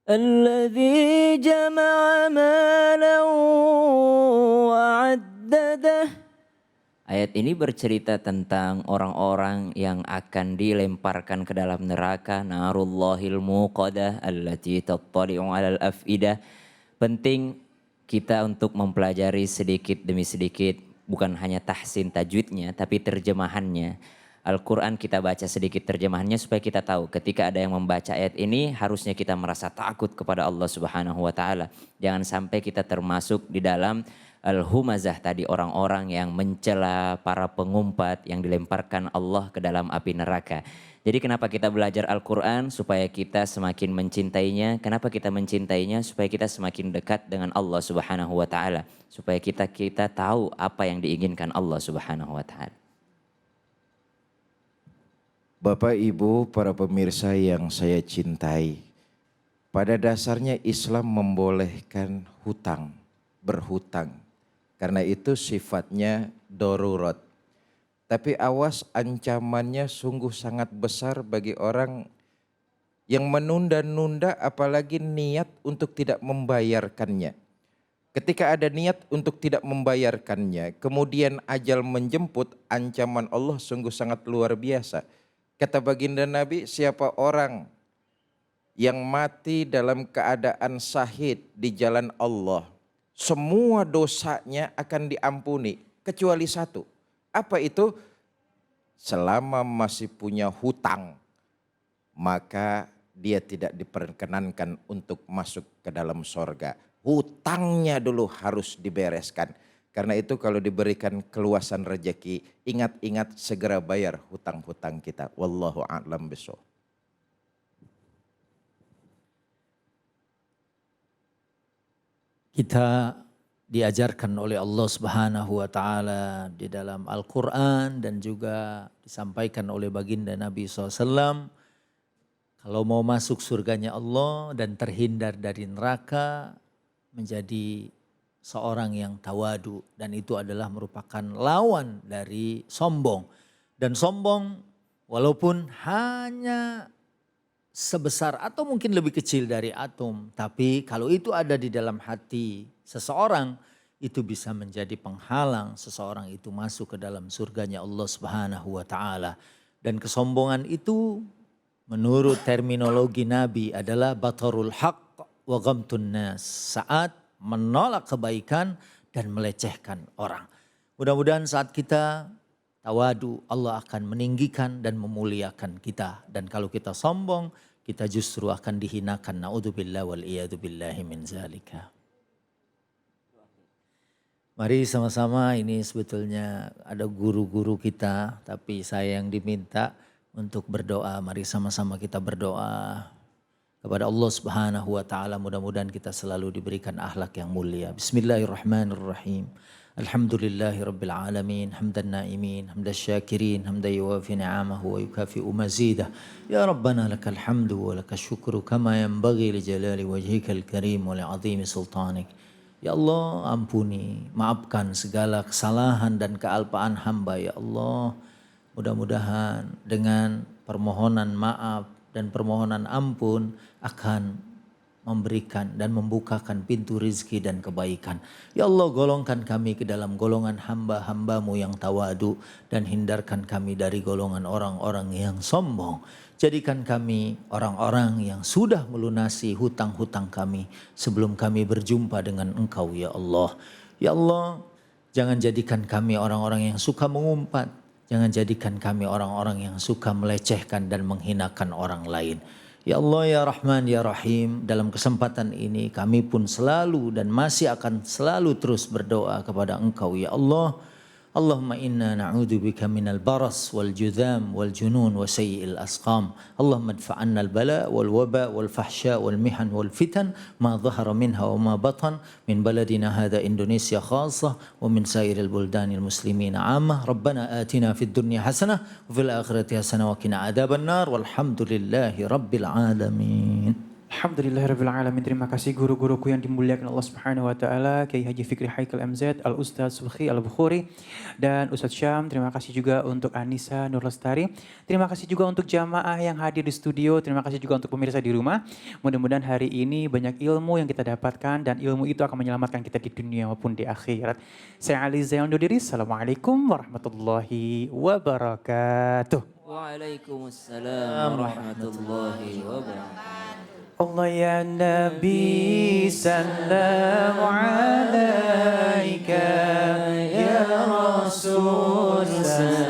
الذي جمع مالا وعدده. Ayat ini bercerita tentang orang-orang yang akan dilemparkan ke dalam neraka, narullahil muqadah allati tattali'u 'alal afidah. Penting kita untuk mempelajari sedikit demi sedikit, bukan hanya tahsin tajwidnya tapi terjemahannya. Al-Quran kita baca sedikit terjemahannya supaya kita tahu ketika ada yang membaca ayat ini harusnya kita merasa takut kepada Allah Subhanahu wa taala. Jangan sampai kita termasuk di dalam al-humazah tadi, orang-orang yang mencela para pengumpat yang dilemparkan Allah ke dalam api neraka. Jadi kenapa kita belajar Al-Quran? Supaya kita semakin mencintainya. Kenapa kita mencintainya? Supaya kita semakin dekat dengan Allah Subhanahu wa taala. Supaya kita tahu apa yang diinginkan Allah Subhanahu wa taala. Bapak Ibu para pemirsa yang saya cintai, pada dasarnya Islam membolehkan hutang, berhutang. Karena itu sifatnya darurat. Tapi awas, ancamannya sungguh sangat besar bagi orang yang menunda-nunda apalagi niat untuk tidak membayarkannya. Ketika ada niat untuk tidak membayarkannya, kemudian ajal menjemput, ancaman Allah sungguh sangat luar biasa. Kata baginda Nabi, siapa orang yang mati dalam keadaan syahid di jalan Allah, semua dosanya akan diampuni kecuali satu. Apa itu? Selama masih punya hutang, maka dia tidak diperkenankan untuk masuk ke dalam sorga. Hutangnya dulu harus dibereskan. Karena itu kalau diberikan keluasan rezeki, ingat-ingat segera bayar hutang-hutang kita. Wallahu a'lam bishawab. Kita diajarkan oleh Allah Subhanahu wa taala di dalam Al-Qur'an dan juga disampaikan oleh baginda Nabi SAW, kalau mau masuk surganya Allah dan terhindar dari neraka, menjadi seorang yang tawadu, dan itu adalah merupakan lawan dari sombong. Dan sombong walaupun hanya sebesar atau mungkin lebih kecil dari atom, tapi kalau itu ada di dalam hati seseorang, itu bisa menjadi penghalang seseorang itu masuk ke dalam surganya Allah Subhanahu wa taala. Dan kesombongan itu menurut terminologi Nabi adalah batarul haqq wa ghamtun nas, saat menolak kebaikan dan melecehkan orang. Mudah-mudahan saat kita tawadu, Allah akan meninggikan dan memuliakan kita. Dan kalau kita sombong, kita justru akan dihinakan. Na'udzubillah wal iyadu billahi min zalika. Mari sama-sama, ini sebetulnya ada guru-guru kita, tapi saya yang diminta untuk berdoa. Mari sama-sama kita berdoa kepada Allah Subhanahu wa taala, mudah-mudahan kita selalu diberikan akhlak yang mulia. Bismillahirrahmanirrahim. Alhamdulillahirabbil alamin, hamdan naimin, hamdan syakirin, hamdan yuwafi ni'amahu wa yukafi'u mazidah. Ya Rabbana lakal hamdu wa lakal syukru kama yanbaghi li jalali wajhikal karim wa li 'azimi sultanik. Ya Allah, ampuni, maafkan segala kesalahan dan kealpaan hamba ya Allah. Mudah-mudahan dengan permohonan maaf dan permohonan ampun akan memberikan dan membukakan pintu rizki dan kebaikan. Ya Allah, golongkan kami ke dalam golongan hamba-hambamu yang tawadu dan hindarkan kami dari golongan orang-orang yang sombong. Jadikan kami orang-orang yang sudah melunasi hutang-hutang kami sebelum kami berjumpa dengan Engkau ya Allah. Ya Allah, jangan jadikan kami orang-orang yang suka mengumpat. Jangan jadikan kami orang-orang yang suka melecehkan dan menghinakan orang lain. Ya Allah ya Rahman ya Rahim, dalam kesempatan ini kami pun selalu dan masih akan selalu terus berdoa kepada Engkau ya Allah. Allahumma inna na'udzubika minal baras wal judham wal junun wa sayyi'il asqam. Allahumma adfa'anna al bala wal waba wal fahsya wal mihan wal fitan ma dhahara minha wa ma batan min baladina hadha Indonesia khassah wa min sairil buldanil muslimin 'ammah. Rabbana atina fid dunya hasanah wa fil akhirati hasanah wa qina adzabannar walhamdulillahi rabbil alamin. Alhamdulillahirabbil alamin. Terima kasih guru-guruku yang dimuliakan Allah Subhanahu wa taala, Kiai Haji Fikri Haikal MZ, Al Ustaz Subhi Al Bukhari dan Ustaz Syam. Terima kasih juga untuk Anissa Nur Lestari. Terima kasih juga untuk jamaah yang hadir di studio. Terima kasih juga untuk pemirsa di rumah. Mudah-mudahan hari ini banyak ilmu yang kita dapatkan dan ilmu itu akan menyelamatkan kita di dunia maupun di akhirat. Saya Ali Zain undur diri. Assalamualaikum warahmatullahi wabarakatuh. Waalaikumsalam warahmatullahi wabarakatuh. Allah ya Nabi salam alaika ya Rasul salam